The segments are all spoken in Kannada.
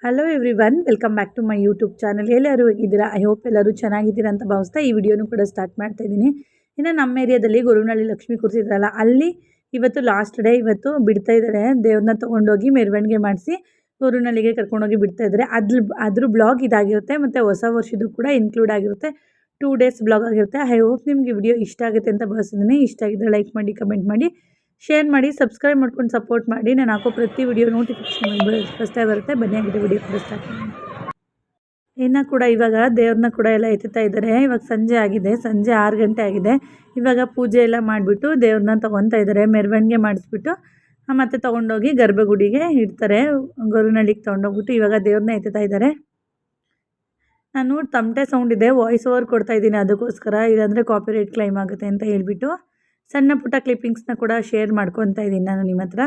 Hello everyone, welcome back to my YouTube channel. ಎಲ್ಲರೂ ಹೇಗಿದ್ದೀರಾ? ಐ ಹೋಪ್ ಎಲ್ಲರೂ ಚೆನ್ನಾಗಿದ್ದೀರಾ ಅಂತ ಭಾವಿಸ್ತಾ ಈ ವಿಡಿಯೋನು ಕೂಡ ಸ್ಟಾರ್ಟ್ ಮಾಡ್ತಾ ಇದ್ದೀನಿ. ಇನ್ನು ನಮ್ಮ ಏರಿಯಾದಲ್ಲಿ ಗುರುನಳ್ಳಿ ಲಕ್ಷ್ಮೀ ಕೂರಿಸಿದ್ರಲ್ಲ, ಅಲ್ಲಿ ಇವತ್ತು ಲಾಸ್ಟ್ ಡೇ. ಇವತ್ತು ಬಿಡ್ತಾ ಇದ್ದಾರೆ ದೇವ್ರನ್ನ ತೊಗೊಂಡೋಗಿ ಮೆರವಣಿಗೆ ಮಾಡಿಸಿ ಗುರುನಳ್ಳಿಗೆ ಕರ್ಕೊಂಡೋಗಿ ಬಿಡ್ತಾ ಇದ್ದಾರೆ. ಅದ್ರ ಬ್ಲಾಗ್ ಇದಾಗಿರುತ್ತೆ ಮತ್ತು ಹೊಸ ವರ್ಷದ್ದು ಕೂಡ ಇನ್ಕ್ಲೂಡ್ ಆಗಿರುತ್ತೆ. 2 days ಬ್ಲಾಗ್ ಆಗಿರುತ್ತೆ. ಐ ಹೋಪ್ ನಿಮಗೆ ವಿಡಿಯೋ ಇಷ್ಟ ಆಗುತ್ತೆ ಅಂತ ಭಾವಿಸಿದ್ದೀನಿ. ಇಷ್ಟ ಆಗಿದ್ದರೆ ಲೈಕ್ ಮಾಡಿ, ಕಮೆಂಟ್ ಮಾಡಿ, ಶೇರ್ ಮಾಡಿ, ಸಬ್ಸ್ಕ್ರೈಬ್ ಮಾಡ್ಕೊಂಡು ಸಪೋರ್ಟ್ ಮಾಡಿ. ನಾನು ಹಾಕೋ ಪ್ರತಿ ವಿಡಿಯೋ ನೋಟಿಫಿಕೇಶನ್ ಫಸ್ಟೇ ಬರುತ್ತೆ. ಬನ್ನಿ ಆಗಿದೆ ವಿಡಿಯೋ ಕೂಡ ಸ್ಟಾರ್ಟ್ ಮಾಡಿ. ಇನ್ನು ಕೂಡ ಇವಾಗ ದೇವ್ರನ್ನ ಕೂಡ ಎಲ್ಲ ಎತ್ತುತ್ತಾ ಇದ್ದಾರೆ. ಇವಾಗ ಸಂಜೆ ಆಗಿದೆ, ಸಂಜೆ 6 ಗಂಟೆ ಆಗಿದೆ. ಇವಾಗ ಪೂಜೆ ಎಲ್ಲ ಮಾಡಿಬಿಟ್ಟು ದೇವ್ರನ್ನ ತೊಗೊತಾ ಇದ್ದಾರೆ. ಮೆರವಣಿಗೆ ಮಾಡಿಸ್ಬಿಟ್ಟು ಮತ್ತು ತೊಗೊಂಡೋಗಿ ಗರ್ಭಗುಡಿಗೆ ಇಡ್ತಾರೆ. ಗುರುನಳ್ಳಿಗೆ ತೊಗೊಂಡೋಗ್ಬಿಟ್ಟು ಇವಾಗ ದೇವ್ರನ್ನ ಎತ್ತುತ್ತಾ ಇದ್ದಾರೆ. ನಾನು ತಮಟೆ ಸೌಂಡ್ ಇದೆ, ವಾಯ್ಸ್ ಓವರ್ ಕೊಡ್ತಾ ಇದ್ದೀನಿ ಅದಕ್ಕೋಸ್ಕರ, ಇಲ್ಲಾಂದರೆ ಕಾಪಿರೈಟ್ ಕ್ಲೈಮ್ ಆಗುತ್ತೆ ಅಂತ ಹೇಳ್ಬಿಟ್ಟು ಸಣ್ಣ ಪುಟ್ಟ ಕ್ಲಿಪ್ಪಿಂಗ್ಸ್ನ ಕೂಡ ಶೇರ್ ಮಾಡ್ಕೊತಾ ಇದ್ದೀನಿ ನಾನು ನಿಮ್ಮ ಹತ್ರ.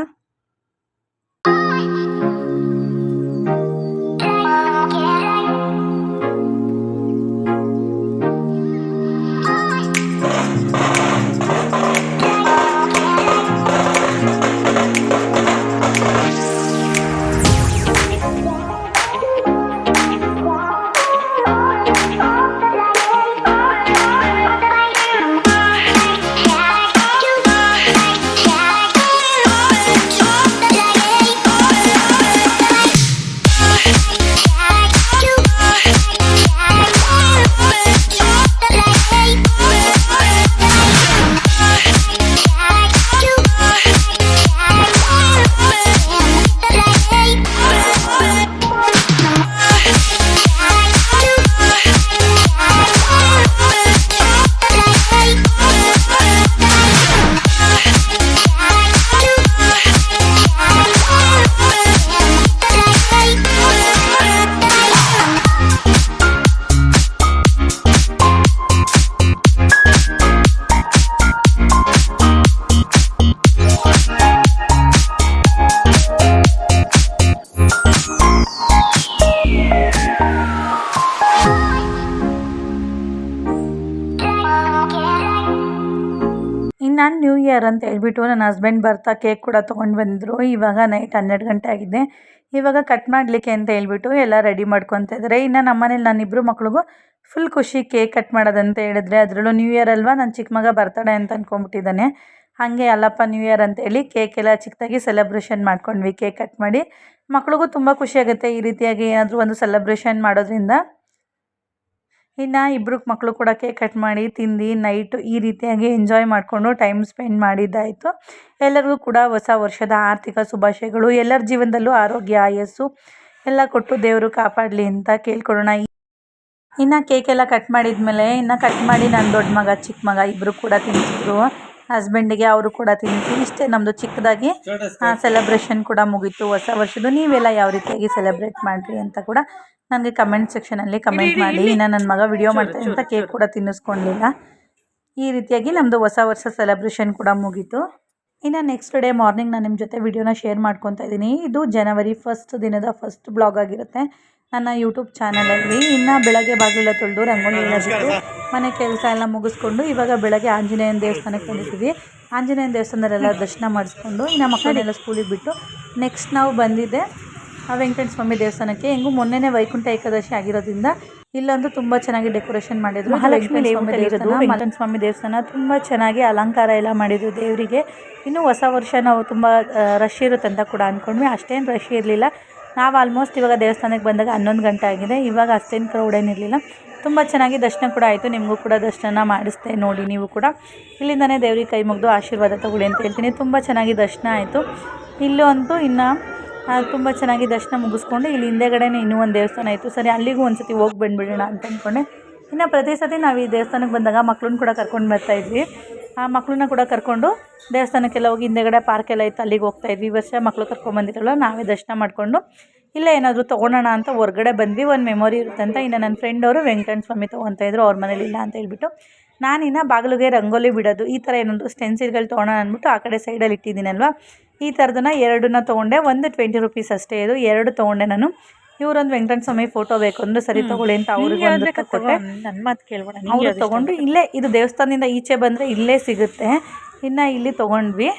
ನಾನು ನ್ಯೂ ಇಯರ್ ಅಂತ ಹೇಳ್ಬಿಟ್ಟು ನನ್ನ ಹಸ್ಬೆಂಡ್ ಬರ್ತಾ ಕೇಕ್ ಕೂಡ ತೊಗೊಂಡು ಬಂದರು. ಇವಾಗ ನೈಟ್ 12 ಗಂಟೆ ಆಗಿದೆ. ಇವಾಗ ಕಟ್ ಮಾಡಲಿಕ್ಕೆ ಅಂತ ಹೇಳ್ಬಿಟ್ಟು ಎಲ್ಲ ರೆಡಿ ಮಾಡ್ಕೊತಾ ಇದ್ದಾರೆ. ಇನ್ನು ನಮ್ಮ ಮನೇಲಿ ನನ್ನಿಬ್ಬರು ಮಕ್ಳಿಗೂ ಫುಲ್ ಖುಷಿ ಕೇಕ್ ಕಟ್ ಮಾಡೋದಂತ ಹೇಳಿದ್ರೆ. ಅದರಲ್ಲೂ ನ್ಯೂ ಇಯರ್ ಅಲ್ವಾ, ನನ್ನ ಚಿಕ್ಕ ಮಗ ಬರ್ತಡೇ ಅಂತ ಅಂದ್ಕೊಂಬಿಟ್ಟಿದ್ದಾನೆ. ಹಾಗೆ ಅಲ್ಲಪ್ಪ ನ್ಯೂ ಇಯರ್ ಅಂತೇಳಿ ಕೇಕ್ ಎಲ್ಲ ಚಿಕ್ಕದಾಗಿ ಸೆಲೆಬ್ರೇಷನ್ ಮಾಡ್ಕೊಂಡ್ವಿ. ಕೇಕ್ ಕಟ್ ಮಾಡಿ ಮಕ್ಳಿಗೂ ತುಂಬ ಖುಷಿಯಾಗುತ್ತೆ ಈ ರೀತಿಯಾಗಿ ಏನಾದರೂ ಒಂದು ಸೆಲೆಬ್ರೇಷನ್ ಮಾಡೋದ್ರಿಂದ. ಇನ್ನು ಇಬ್ಬರು ಮಕ್ಕಳು ಕೂಡ ಕೇಕ್ ಕಟ್ ಮಾಡಿ ತಿಂದು ನೈಟು ಈ ರೀತಿಯಾಗಿ ಎಂಜಾಯ್ ಮಾಡಿಕೊಂಡು ಟೈಮ್ ಸ್ಪೆಂಡ್ ಮಾಡಿದ್ದಾಯಿತು. ಎಲ್ಲರಿಗೂ ಕೂಡ ಹೊಸ ವರ್ಷದ ಆರ್ಥಿಕ ಶುಭಾಶಯಗಳು. ಎಲ್ಲರ ಜೀವನದಲ್ಲೂ ಆರೋಗ್ಯ, ಆಯಸ್ಸು ಎಲ್ಲ ಕೊಟ್ಟು ದೇವರು ಕಾಪಾಡಲಿ ಅಂತ ಕೇಳ್ಕೊಳ್ಳೋಣ. ಇನ್ನು ಕೇಕೆಲ್ಲ ಕಟ್ ಮಾಡಿದ್ಮೇಲೆ ಕಟ್ ಮಾಡಿ ನನ್ನ ದೊಡ್ಡ ಮಗ, ಚಿಕ್ಕ ಮಗ ಇಬ್ಬರು ಕೂಡ ತಿನ್ನಿಸಿದ್ರು. ಹಸ್ಬೆಂಡಿಗೆ ಅವರು ಕೂಡ ತಿನ್ನಿಸಿ ಇಷ್ಟೇ ನಮ್ಮದು ಚಿಕ್ಕದಾಗಿ ಸೆಲೆಬ್ರೇಷನ್ ಕೂಡ ಮುಗೀತು ಹೊಸ ವರ್ಷದ್ದು. ನೀವೆಲ್ಲ ಯಾವ ರೀತಿಯಾಗಿ ಸೆಲೆಬ್ರೇಟ್ ಮಾಡಿರಿ ಅಂತ ಕೂಡ ನನಗೆ ಕಮೆಂಟ್ ಸೆಕ್ಷನಲ್ಲಿ ಕಮೆಂಟ್ ಮಾಡಿ. ಇನ್ನು ನನ್ನ ಮಗ ವಿಡಿಯೋ ಮಾಡ್ತಾನೆ ಅಂತ ಕೇಕ್ ಕೂಡ ತಿನ್ನಿಸ್ಕೊಳ್ಳಲಿಲ್ಲ. ಈ ರೀತಿಯಾಗಿ ನಮ್ಮದು ಹೊಸ ವರ್ಷ ಸೆಲೆಬ್ರೇಷನ್ ಕೂಡ ಮುಗೀತು. ಇನ್ನು ನೆಕ್ಸ್ಟ್ ಡೇ ಮಾರ್ನಿಂಗ್ ನಾನು ನಿಮ್ಮ ಜೊತೆ ವಿಡಿಯೋನ ಶೇರ್ ಮಾಡ್ಕೊತಾ ಇದ್ದೀನಿ. ಇದು ಜನವರಿ 1 ದಿನದ ಫಸ್ಟ್ ಬ್ಲಾಗ್ ಆಗಿರುತ್ತೆ ನನ್ನ ಯೂಟ್ಯೂಬ್ ಚಾನಲಲ್ಲಿ. ಇನ್ನು ಬೆಳಗ್ಗೆ ಬಾಗಿಲೆಲ್ಲ ತೊಳೆದು ರಂಗೋಲಿ ಎಲ್ಲ ಬಿಟ್ಟು ಮನೆ ಕೆಲಸ ಎಲ್ಲ ಮುಗಿಸ್ಕೊಂಡು ಇವಾಗ ಬೆಳಗ್ಗೆ ಆಂಜನೇಯನ ದೇವಸ್ಥಾನಕ್ಕೆ ಬಂದಿದ್ದೀವಿ. ಆಂಜನೇಯನ ದೇವಸ್ಥಾನದಲ್ಲೆಲ್ಲ ದರ್ಶನ ಮಾಡಿಸ್ಕೊಂಡು ಇನ್ನು ಮಕ್ಕಳನ್ನೆಲ್ಲ ಸ್ಕೂಲಿಗೆ ಬಿಟ್ಟು ನೆಕ್ಸ್ಟ್ ನಾವು ಬಂದಿದ್ದೆ ವೆಂಕಟೇಶ್ವರ ಸ್ವಾಮಿ ದೇವಸ್ಥಾನಕ್ಕೆ. ಹೆಂಗೂ ಮೊನ್ನೆನೇ ವೈಕುಂಠ ಏಕಾದಶಿ ಆಗಿರೋದ್ರಿಂದ ಇಲ್ಲೊಂದು ತುಂಬ ಚೆನ್ನಾಗಿ ಡೆಕೋರೇಷನ್ ಮಾಡಿದ್ರು. ವೆಂಕಟೇಶ್ವರ ಸ್ವಾಮಿ ದೇವಸ್ಥಾನ ತುಂಬ ಚೆನ್ನಾಗಿ ಅಲಂಕಾರ ಎಲ್ಲ ಮಾಡಿದ್ರು ದೇವರಿಗೆ. ಇನ್ನು ಹೊಸ ವರ್ಷ ನಾವು ತುಂಬ ರಶ್ ಇರುತ್ತೆ ಅಂತ ಕೂಡ ಅಂದ್ಕೊಂಡ್ವಿ. ಅಷ್ಟೇನು ರಶ್ ಇರಲಿಲ್ಲ. ನಾವು ಆಲ್ಮೋಸ್ಟ್ ಇವಾಗ ದೇವಸ್ಥಾನಕ್ಕೆ ಬಂದಾಗ 11 ಗಂಟೆ ಆಗಿದೆ. ಇವಾಗ ಅಷ್ಟೇನು ಕ್ರೌಡ್ ಏನಿರಲಿಲ್ಲ. ತುಂಬ ಚೆನ್ನಾಗಿ ದರ್ಶನ ಕೂಡ ಆಯಿತು. ನಿಮಗೂ ಕೂಡ ದರ್ಶನ ಮಾಡಿಸ್ದೆ ನೋಡಿ. ನೀವು ಕೂಡ ಇಲ್ಲಿಂದನೇ ದೇವ್ರಿಗೆ ಕೈ ಮುಗಿದು ಆಶೀರ್ವಾದ ತಗೊಳ್ಳಿ ಅಂತ ಹೇಳ್ತೀನಿ. ತುಂಬ ಚೆನ್ನಾಗಿ ದರ್ಶನ ಆಯಿತು. ಇಲ್ಲೂ ಅಂತೂ ಇನ್ನು ತುಂಬ ಚೆನ್ನಾಗಿ ದರ್ಶನ ಮುಗಿಸ್ಕೊಂಡು ಇಲ್ಲಿ ಹಿಂದೆಗಡೆನೇ ಇನ್ನೂ ಒಂದು ದೇವಸ್ಥಾನ ಇತ್ತು. ಸರಿ ಅಲ್ಲಿಗೂ ಒಂದು ಸತಿ ಹೋಗಿ ಬಂದುಬಿಡೋಣ ಅಂತ ಅಂದ್ಕೊಂಡೆ. ಇನ್ನು ಪ್ರತಿ ಸತಿ ನಾವು ಈ ದೇವಸ್ಥಾನಕ್ಕೆ ಬಂದಾಗ ಮಕ್ಕಳನ್ನ ಕೂಡ ಕರ್ಕೊಂಡು ಬರ್ತಾಯಿದ್ವಿ. ಆ ಮಕ್ಕಳನ್ನ ಕೂಡ ಕರ್ಕೊಂಡು ದೇವಸ್ಥಾನಕ್ಕೆಲ್ಲ ಹೋಗಿ ಹಿಂದೆಗಡೆ ಪಾರ್ಕೆಲ್ಲ ಇತ್ತು, ಅಲ್ಲಿಗೆ ಹೋಗ್ತಾಯಿದ್ವಿ. ಈ ವರ್ಷ ಮಕ್ಕಳು ಕರ್ಕೊಂಡ್ಬಂದಿರಲ್ಲ, ನಾವೇ ದರ್ಶನ ಮಾಡಿಕೊಂಡು ಇಲ್ಲೇ ಏನಾದರೂ ತೊಗೊಳೋಣ ಅಂತ ಹೊರಗಡೆ ಬಂದ್ವಿ. ಒಂದು ಮೆಮೊರಿ ಇರುತ್ತೆ ಅಂತ. ಇನ್ನು ನನ್ನ ಫ್ರೆಂಡ್ ಅವರು ವೆಂಕಟೇಶ್ವರ ಸ್ವಾಮಿ ತೊಗೊತಾ ಇದ್ರು, ಅವ್ರ ಮನೇಲಿ ಇಲ್ಲ ಅಂತ ಹೇಳ್ಬಿಟ್ಟು ನಾನಿನ್ನು ಬಾಗಿಲಿಗೆ ರಂಗೋಲಿ ಬಿಡೋದು ಈ ಥರ ಏನಾದರೂ ಸ್ಟೆನ್ಸಿಲ್ಗಳು ತೊಗೊಳೋಣ ಅಂದ್ಬಿಟ್ಟು ಆ ಕಡೆ ಸೈಡಲ್ಲಿ ಇಟ್ಟಿದ್ದೀನಲ್ವ, ಈ ಥರದನ್ನ 2 ತೊಗೊಂಡೆ. ಒಂದು 20 ರೂಪೀಸ್ ಅಷ್ಟೇ ಇದು. 2 ತೊಗೊಂಡೆ ನಾನು. ಇವರೊಂದು ವೆಂಕಟೇಶ್ವರ ಸ್ವಾಮಿ ಫೋಟೋ ಬೇಕು ಅಂದ್ರೆ ಸರಿ ತೊಗೊಳ್ಳಿ ಅಂತ ಅವ್ರಿಗೆ ಕೊಟ್ಟೆ. ನನ್ನ ಮಾತು ಕೇಳ್ಬೇಡ, ಅವರು ತೊಗೊಂಡು ಇಲ್ಲೇ ಇದು ದೇವಸ್ಥಾನದಿಂದ ಈಚೆ ಬಂದರೆ ಇಲ್ಲೇ ಸಿಗುತ್ತೆ. ಇನ್ನು ಇಲ್ಲಿ ತೊಗೊಂಡ್ವಿ.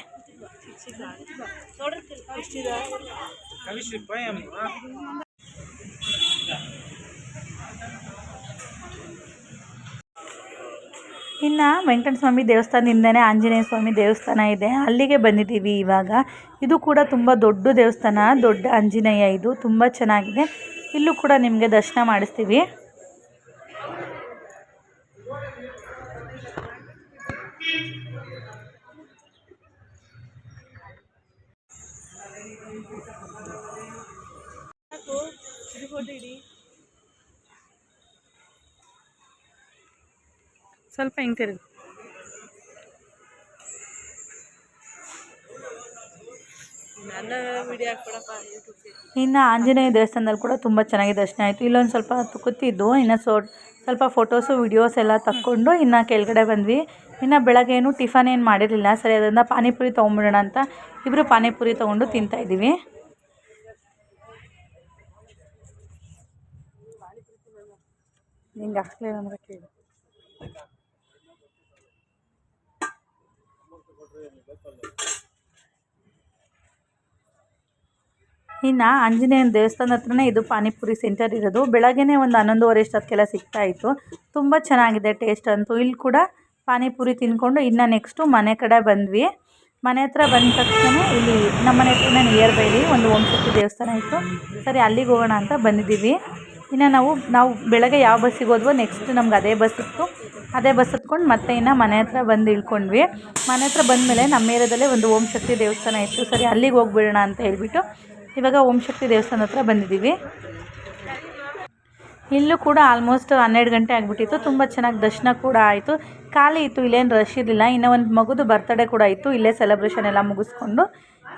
ಇನ್ನು ವೆಂಕಟ ಸ್ವಾಮಿ ದೇವಸ್ಥಾನದಿಂದನೇ ಆಂಜನೇಯ ಸ್ವಾಮಿ ದೇವಸ್ಥಾನ ಇದೆ, ಅಲ್ಲಿಗೆ ಬಂದಿದ್ದೀವಿ ಇವಾಗ. ಇದು ಕೂಡ ತುಂಬ ದೊಡ್ಡ ದೇವಸ್ಥಾನ, ದೊಡ್ಡ ಆಂಜನೇಯ, ಇದು ತುಂಬ ಚೆನ್ನಾಗಿದೆ. ಇಲ್ಲೂ ಕೂಡ ನಿಮಗೆ ದರ್ಶನ ಮಾಡಿಸ್ತೀವಿ. ಸ್ವಲ್ಪ ಹಿಂಗೆ ತಿರುಗಿ. ಇನ್ನು ಆಂಜನೇಯ ದೇವಸ್ಥಾನದಲ್ಲಿ ಕೂಡ ತುಂಬ ಚೆನ್ನಾಗಿ ದರ್ಶನ ಆಯಿತು. ಇಲ್ಲೊಂದು ಸ್ವಲ್ಪ ಕೂತಿದ್ದು, ಇನ್ನು ಸ್ವಲ್ಪ ಫೋಟೋಸು ವಿಡಿಯೋಸ್ ಎಲ್ಲ ತಕ್ಕೊಂಡು ಇನ್ನು ಕೆಳಗಡೆ ಬಂದ್ವಿ. ಇನ್ನು ಬೆಳಗ್ಗೆ ಏನು ಟಿಫನ್ ಏನು ಮಾಡಿರಲಿಲ್ಲ, ಸರಿ ಅದರಿಂದ ಪಾನಿಪುರಿ ತೊಗೊಂಬಿಡೋಣ ಅಂತ ಇಬ್ಬರು ಪಾನಿಪುರಿ ತೊಗೊಂಡು ತಿಂತಾಯಿದ್ದೀವಿ. ನಿಂಗೆ ಹಾಕ್ಲಿಲ್ಲ ಅಂದ್ರೆ ಕೇಳಿ. ಇನ್ನು ಆಂಜನೇಯನ ದೇವಸ್ಥಾನ ಹತ್ರನೇ ಇದು ಪಾನಿಪುರಿ ಸೆಂಟರ್ ಇರೋದು. ಬೆಳಗ್ಗೆನೇ ಒಂದು 11:30 ಅಷ್ಟೊತ್ತಿಗೆಲ್ಲ ಸಿಗ್ತಾಯಿತ್ತು. ತುಂಬ ಚೆನ್ನಾಗಿದೆ ಟೇಸ್ಟ್ ಅಂತೂ. ಇಲ್ಲಿ ಕೂಡ ಪಾನಿಪುರಿ ತಿಂದ್ಕೊಂಡು ಇನ್ನು ನೆಕ್ಸ್ಟು ಮನೆ ಕಡೆ ಬಂದ್ವಿ. ಮನೆ ಹತ್ರ ಬಂದ ತಕ್ಷಣ ಇಲ್ಲಿ ನಮ್ಮ ಮನೆ ಹತ್ರನೇ ನಿಯರ್ ಬೈಲಿ ಒಂದು ಓಂಶಕ್ತಿ ದೇವಸ್ಥಾನ ಇತ್ತು, ಸರಿ ಅಲ್ಲಿಗೆ ಹೋಗೋಣ ಅಂತ ಬಂದಿದ್ದೀವಿ. ಇನ್ನು ನಾವು ಬೆಳಗ್ಗೆ ಯಾವ ಬಸ್ಸಿಗೆ ಹೋದ್ವೋ ನೆಕ್ಸ್ಟ್ ನಮ್ಗೆ ಅದೇ ಬಸ್ ಇತ್ತು. ಅದೇ ಬಸ್ ಹತ್ಕೊಂಡು ಮತ್ತೆ ಇನ್ನು ಮನೆ ಹತ್ರ ಬಂದು ಇಳ್ಕೊಂಡ್ವಿ. ಮನೆ ಹತ್ರ ಬಂದಮೇಲೆ ನಮ್ಮ ಏರಿಯಾದಲ್ಲೇ ಒಂದು ಓಂಶಕ್ತಿ ದೇವಸ್ಥಾನ ಇತ್ತು, ಸರಿ ಅಲ್ಲಿಗೆ ಹೋಗ್ಬಿಡೋಣ ಅಂತ ಹೇಳ್ಬಿಟ್ಟು ಇವಾಗ ಓಂಶಕ್ತಿ ದೇವಸ್ಥಾನ ಹತ್ರ ಬಂದಿದ್ದೀವಿ. ಇಲ್ಲೂ ಕೂಡ ಆಲ್ಮೋಸ್ಟ್ 12 ಗಂಟೆ ಆಗಿಬಿಟ್ಟಿತ್ತು. ತುಂಬ ಚೆನ್ನಾಗಿ ದರ್ಶನ ಕೂಡ ಆಯಿತು. ಖಾಲಿ ಇತ್ತು, ಇಲ್ಲೇನು ರಶ್ ಇರಲಿಲ್ಲ. ಇನ್ನು ಒಂದು ಮಗುದು ಬರ್ತಡೇ ಕೂಡ ಇತ್ತು, ಇಲ್ಲೇ ಸೆಲೆಬ್ರೇಷನ್ ಎಲ್ಲ ಮುಗಿಸ್ಕೊಂಡು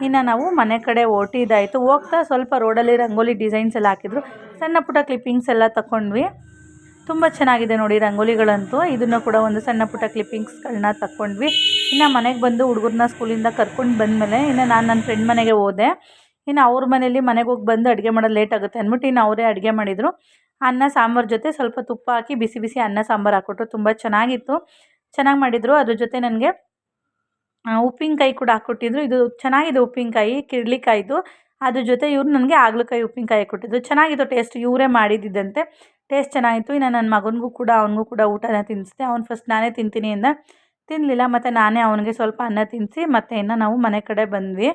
ಇನ್ನು ನಾವು ಮನೆ ಕಡೆ ಹೊರಟಿದ್ದಾಯಿತು. ಹೋಗ್ತಾ ಸ್ವಲ್ಪ ರೋಡಲ್ಲಿ ರಂಗೋಲಿ ಡಿಸೈನ್ಸ್ ಎಲ್ಲ ಹಾಕಿದ್ರು, ಸಣ್ಣ ಪುಟ್ಟ ಕ್ಲಿಪ್ಪಿಂಗ್ಸ್ ಎಲ್ಲ ತಗೊಂಡ್ವಿ. ತುಂಬ ಚೆನ್ನಾಗಿದೆ ನೋಡಿ ರಂಗೋಲಿಗಳಂತೂ. ಇದನ್ನು ಕೂಡ ಒಂದು ಸಣ್ಣ ಪುಟ್ಟ ಕ್ಲಿಪ್ಪಿಂಗ್ಸ್ಗಳನ್ನ ತಗೊಂಡ್ವಿ. ಇನ್ನು ಮನೆಗೆ ಬಂದು ಹುಡುಗರನ್ನ ಸ್ಕೂಲಿಂದ ಕರ್ಕೊಂಡು ಬಂದಮೇಲೆ ಇನ್ನು ನಾನು ನನ್ನ ಫ್ರೆಂಡ್ ಮನೆಗೆ ಹೋದೆ. ಇನ್ನು ಅವ್ರ ಮನೇಲಿ ಮನೆಗೆ ಹೋಗಿ ಬಂದು ಅಡುಗೆ ಮಾಡೋದು ಲೇಟ್ ಆಗುತ್ತೆ ಅಂದ್ಬಿಟ್ಟು ಇನ್ನು ಅವರೇ ಅಡುಗೆ ಮಾಡಿದರು. ಅನ್ನ ಸಾಂಬಾರು ಜೊತೆ ಸ್ವಲ್ಪ ತುಪ್ಪ ಹಾಕಿ ಬಿಸಿ ಬಿಸಿ ಅನ್ನ ಸಾಂಬಾರು ಹಾಕ್ಕೊಟ್ರು, ತುಂಬ ಚೆನ್ನಾಗಿತ್ತು. ಚೆನ್ನಾಗಿ ಮಾಡಿದರು. ಅದ್ರ ಜೊತೆ ನನಗೆ ಉಪ್ಪಿನಕಾಯಿ ಕೂಡ ಹಾಕ್ಕೊಟ್ಟಿದ್ರು. ಇದು ಚೆನ್ನಾಗಿದೆ ಉಪ್ಪಿನಕಾಯಿ, ಕಿರ್ಲಿಕಾಯಿದು. ಅದ್ರ ಜೊತೆ ಇವ್ರು ನನಗೆ ಹಾಗಲಕಾಯಿ ಉಪ್ಪಿನಕಾಯಿ ಕೊಟ್ಟಿದ್ದು, ಚೆನ್ನಾಗಿತ್ತು ಟೇಸ್ಟ್. ಇವರೇ ಮಾಡಿದ್ದಂತೆ, ಟೇಸ್ಟ್ ಚೆನ್ನಾಗಿತ್ತು. ಇನ್ನು ನನ್ನ ಮಗನಿಗೂ ಕೂಡ ಅವನಿಗೂ ಕೂಡ ಊಟನ ತಿನ್ನಿಸಿದೆ. ಅವ್ನು ಫಸ್ಟ್ ನಾನೇ ತಿಂತೀನಿ ಅಂದ, ತಿನ್ನಲಿಲ್ಲ. ಮತ್ತು ನಾನೇ ಅವನಿಗೆ ಸ್ವಲ್ಪ ಅನ್ನ ತಿನ್ನಿಸಿ ಮತ್ತು ಇನ್ನು ನಾವು ಮನೆ ಕಡೆ ಬಂದ್ವಿ.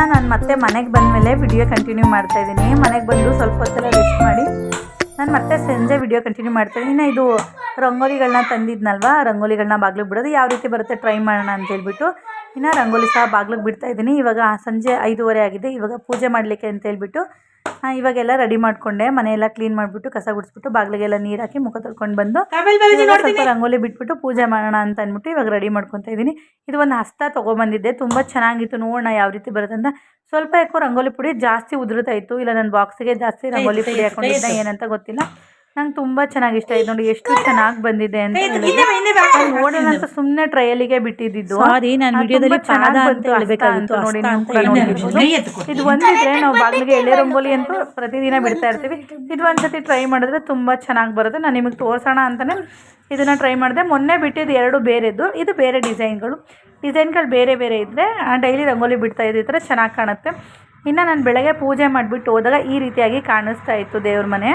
ನಾನು ಮತ್ತೆ ಮನೆಗೆ ಬಂದಮೇಲೆ ವಿಡಿಯೋ ಕಂಟಿನ್ಯೂ ಮಾಡ್ತಾಯಿದ್ದೀನಿ. ಮನೆಗೆ ಬಂದು ಸ್ವಲ್ಪ ಹೊತ್ತೆಲ್ಲ ರೆಸ್ಟ್ ಮಾಡಿ ನಾನು ಮತ್ತೆ ಸಂಜೆ ವಿಡಿಯೋ ಕಂಟಿನ್ಯೂ ಮಾಡ್ತಾಯಿದ್ದೀನಿ. ಇನ್ನು ಇದು ರಂಗೋಲಿಗಳನ್ನ ತಂದಿದ್ನಲ್ವ, ರಂಗೋಲಿಗಳನ್ನ ಬಾಗಿಲಿಗೆ ಬಿಡೋದು ಯಾವ ರೀತಿ ಬರುತ್ತೆ ಟ್ರೈ ಮಾಡೋಣ ಅಂತೇಳ್ಬಿಟ್ಟು ಇನ್ನು ರಂಗೋಲಿ ಸಹ ಬಾಗಿಲಿಗೆ ಬಿಡ್ತಾಯಿದ್ದೀನಿ. ಇವಾಗ ಸಂಜೆ 5:30 ಆಗಿದೆ. ಇವಾಗ ಪೂಜೆ ಮಾಡಲಿಕ್ಕೆ ಅಂತೇಳ್ಬಿಟ್ಟು ಇವಾಗೆಲ್ಲ ರೆಡಿ ಮಾಡಿಕೊಂಡೆ. ಮನೆಯೆಲ್ಲ ಕ್ಲೀನ್ ಮಾಡಿಬಿಟ್ಟು ಕಸ ಗುಡಿಸ್ಬಿಟ್ಟು ಬಾಗಿಲಿಗೆಲ್ಲ ನೀರು ಹಾಕಿ ಮುಖ ತೊಳ್ಕೊಂಡು ಬಂದು ಸ್ವಲ್ಪ ರಂಗೋಲಿ ಬಿಟ್ಬಿಟ್ಟು ಪೂಜೆ ಮಾಡೋಣ ಅಂತ ಅಂದ್ಬಿಟ್ಟು ಇವಾಗ ರೆಡಿ ಮಾಡ್ಕೊತಾ ಇದ್ದೀನಿ. ಇದು ಒಂದು ಹಸ್ತ ತೊಗೊಬಂದಿದ್ದೆ, ತುಂಬ ಚೆನ್ನಾಗಿತ್ತು. ನೋಡೋಣ ಯಾವ ರೀತಿ ಬರುತ್ತೆ ಅಂತ. ಸ್ವಲ್ಪ ಯಾಕೋ ರಂಗೋಲಿ ಪುಡಿ ಜಾಸ್ತಿ ಉದುರುತ್ತಾಯಿತ್ತು, ಇಲ್ಲ ನನ್ನ ಬಾಕ್ಸಿಗೆ ಜಾಸ್ತಿ ರಂಗೋಲಿ ಪುಡಿ ಹಾಕೊಂಡಿದ್ದೆ ಏನಂತ ಗೊತ್ತಿಲ್ಲ. ನಂಗೆ ತುಂಬ ಚೆನ್ನಾಗಿ ಇಷ್ಟ ಆಯ್ತು ನೋಡಿ, ಎಷ್ಟು ಚೆನ್ನಾಗಿ ಬಂದಿದೆ ಅಂತ ಹೇಳಿದ್ರೆ ನೋಡೋಣ ಅಂತ ಸುಮ್ಮನೆ ಟ್ರಯಲಿಗೆ ಬಿಟ್ಟಿದ್ದು. ನಾನು ವಿಡಿಯೋದಲ್ಲಿ ನೋಡಿ ಇದು ಒಂದಿದ್ರೆ ನಾವು ಬಾಗಿಲಿಗೆ ಎಳೆ ರಂಗೋಲಿ ಅಂತೂ ಪ್ರತಿದಿನ ಬಿಡ್ತಾ ಇರ್ತೀವಿ. ಇದು ಒಂದ್ಸತಿ ಟ್ರೈ ಮಾಡಿದ್ರೆ ತುಂಬ ಚೆನ್ನಾಗಿ ಬರುತ್ತೆ. ನಾನು ನಿಮಗೆ ತೋರಿಸೋಣ ಅಂತಲೇ ಇದನ್ನು ಟ್ರೈ ಮಾಡಿದೆ. ಮೊನ್ನೆ ಬಿಟ್ಟಿದ್ದು 2 ಬೇರೆದ್ದು, ಇದು ಬೇರೆ ಡಿಸೈನ್ಗಳು ಬೇರೆ ಬೇರೆ ಇದ್ದರೆ ಡೈಲಿ ರಂಗೋಲಿ ಬಿಡ್ತಾ ಇದ್ದ ಈ ಥರ ಚೆನ್ನಾಗಿ ಕಾಣುತ್ತೆ. ಇನ್ನು ನಾನು ಬೆಳಗ್ಗೆ ಪೂಜೆ ಮಾಡಿಬಿಟ್ಟು ಹೋದಾಗ ಈ ರೀತಿಯಾಗಿ ಕಾಣಿಸ್ತಾ ಇತ್ತು ದೇವ್ರ ಮನೆ.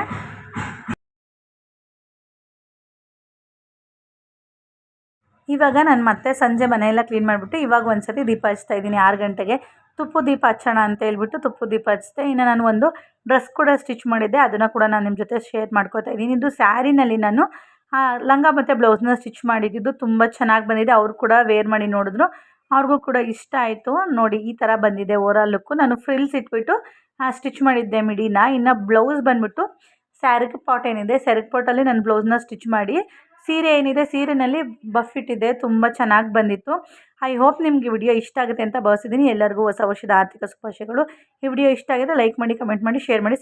ಇವಾಗ ನಾನು ಮತ್ತೆ ಸಂಜೆ ಮನೆಯೆಲ್ಲ ಕ್ಲೀನ್ ಮಾಡಿಬಿಟ್ಟು ಇವಾಗ ಒಂದು ಸತಿ ದೀಪ ಹಚ್ತಾ ಇದ್ದೀನಿ 6 ಗಂಟೆಗೆ. ತುಪ್ಪದ ದೀಪ ಹಚ್ಚೋಣ ಅಂತ ಹೇಳ್ಬಿಟ್ಟು ತುಪ್ಪದ ದೀಪ ಹಚ್ಚಿದೆ. ಇನ್ನು ನಾನು ಒಂದು ಡ್ರೆಸ್ ಕೂಡ ಸ್ಟಿಚ್ ಮಾಡಿದ್ದೆ, ಅದನ್ನು ಕೂಡ ನಾನು ನಿಮ್ಮ ಜೊತೆ ಶೇರ್ ಮಾಡ್ಕೋತಾ ಇದ್ದೀನಿ. ಇದು ಸ್ಯಾರಿನಲ್ಲಿ ನಾನು ಲಂಗ ಮತ್ತು ಬ್ಲೌಸ್ನ ಸ್ಟಿಚ್ ಮಾಡಿದ್ದು ತುಂಬ ಚೆನ್ನಾಗಿ ಬಂದಿದೆ. ಅವರು ಕೂಡ ವೇರ್ ಮಾಡಿ ನೋಡಿದ್ರು, ಅವ್ರಿಗೂ ಕೂಡ ಇಷ್ಟ ಆಯಿತು. ನೋಡಿ ಈ ಥರ ಬಂದಿದೆ ಓವರಾಲ್ ಲುಕ್ಕು. ನಾನು ಫ್ರಿಲ್ಸ್ ಇಟ್ಬಿಟ್ಟು ಸ್ಟಿಚ್ ಮಾಡಿದ್ದೆ ಮಿಡಿನ. ಇನ್ನು ಬ್ಲೌಸ್ ಬಂದುಬಿಟ್ಟು ಸ್ಯಾರಿಗೆ ಪಾಟ್ ಏನಿದೆ ಸ್ಯಾರಿಗೆ ಪಾಟಲ್ಲಿ ನಾನು ಬ್ಲೌಸ್ನ ಸ್ಟಿಚ್ ಮಾಡಿ ಸೀರೆ ಏನಿದೆ ಸೀರೆನಲ್ಲಿ ಬಫ್ ಇಟ್ಟಿದ್ದೆ. ತುಂಬ ಚೆನ್ನಾಗಿ ಬಂದಿತ್ತು. ಐ ಹೋಪ್ ನಿಮಗೆ ವಿಡಿಯೋ ಇಷ್ಟ ಆಗುತ್ತೆ ಅಂತ ಭಾವಿಸಿದ್ದೀನಿ. ಎಲ್ಲರಿಗೂ ಹೊಸ ವರ್ಷದ ಆರ್ಥಿಕ ಶುಭಾಶಯಗಳು. ಈ ವಿಡಿಯೋ ಇಷ್ಟ ಆಗಿದ್ರೆ ಲೈಕ್ ಮಾಡಿ, ಕಮೆಂಟ್ ಮಾಡಿ, ಶೇರ್ ಮಾಡಿ,